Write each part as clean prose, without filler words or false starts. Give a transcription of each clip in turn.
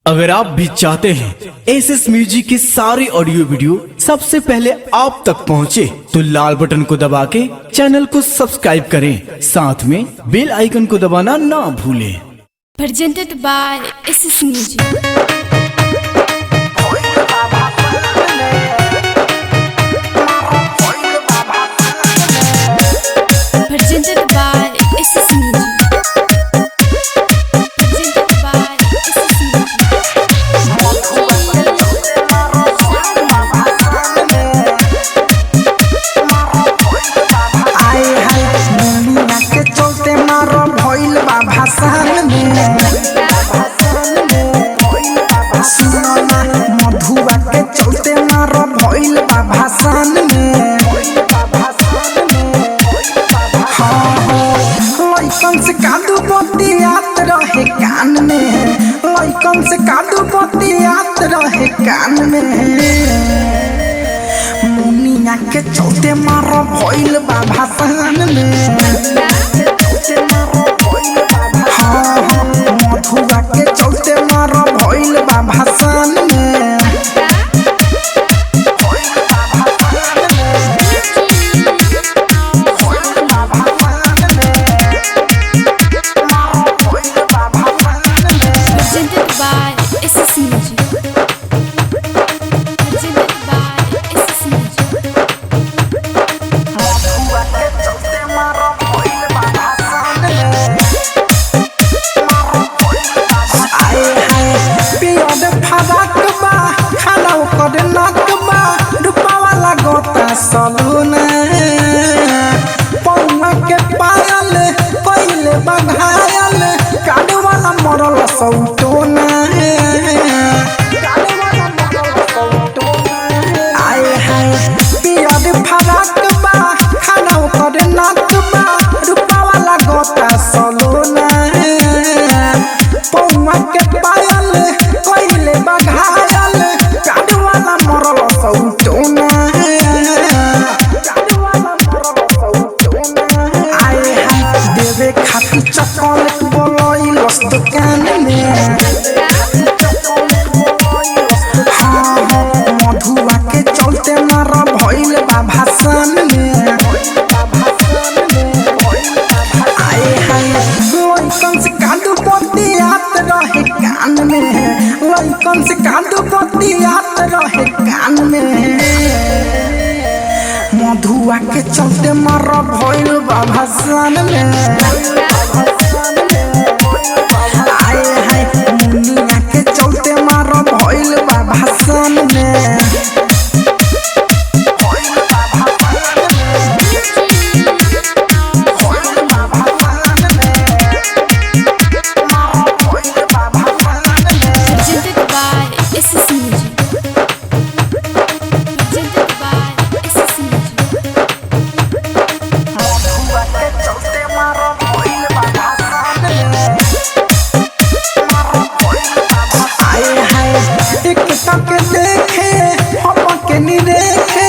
अगर आप भी चाहते हैं एसएस म्यूजिक की सारी ऑडियो वीडियो सबसे पहले आप तक पहुंचे, तो लाल बटन को दबा के चैनल को सब्सक्राइब करें, साथ में बेल आइकन को दबाना ना भूलें। Presented by SS Music. Presented by SS Music. Presented by SS Music. भाषण में सुनो ना मधुआ के चलते मारो भइल बा भाषण में। लइकन से कादू बतियात रहे कान में, लइकन से कादू बतियात रहे कान में। मुनिया के चलते मारो भइल बा भाषण में। मधुआ के चलते मारो भइल बा भाषण में। Presented by SS Music. Presented by SS Music. मधुआ के चलते मारो भइल बा भाषण में। पियद फराक बा खाना ओकर नाक बा, रूपावा लागता सलून। पौना के पायल पहिले बघायल, काडू वाला मरल सौटोन। आए हाय पियद फराक बा खाना ओकर नाक बा, रूपावा लागता सलून। पौना के पायल पहिले बघायल, काडू वाला मरल सौटोन। आए हाय देवे खाती चॉकलेट बोलई लस दुकान में। मधुआ के चलते मारा भइल बा भाषण में। आए हाय लइकन से कादू बतियात रहे कान में, लइकन से कादू बतियात रहे कान में। मधुआ के चलते मारा भइल बा भाषण में। आए हाय मुनिया के चलते मारा भइल बा भाषण में। Presented by SS Music. Presented by SS Music. मधुआ के चलते मारा भइल बा भाषण में। आए हाय एक तक देखे हम के नी देखे,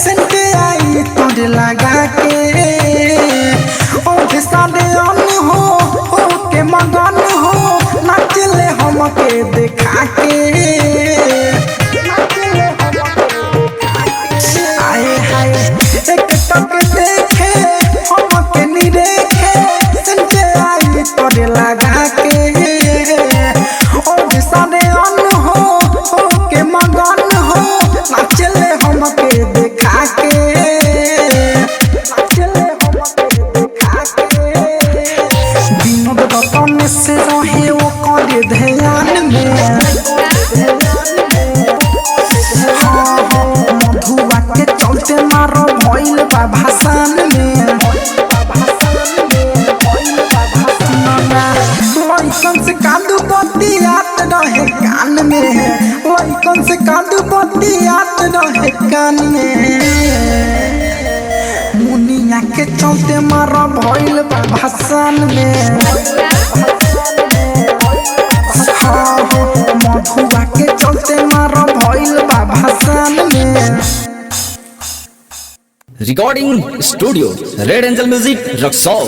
सेंटे आई तोड़ लगा के। ओठ सादे अन हो के मगन हो, नाचले हम के देखा के। आए हाय एक तक देखे हम के नी देखे, सेंटे आई तोड़ लगा के। ओठ सादे अन हो के मगन हो, नाचले हम के देखा के। नाचले हम के देखा के। विनोद रतन से रहे वो करे ध्यान में। मधुआ के चलते मारो भइल बा भाषण में। लइकन से कादू बतियात रहे कान में, लइकन से कादू बतियात रहे कान में। मुनिया के चलते मारा भइल बा भाषण में। मधुआ के चलते मारा भइल बा भाषण में। Recording studio red angel music Raxaul.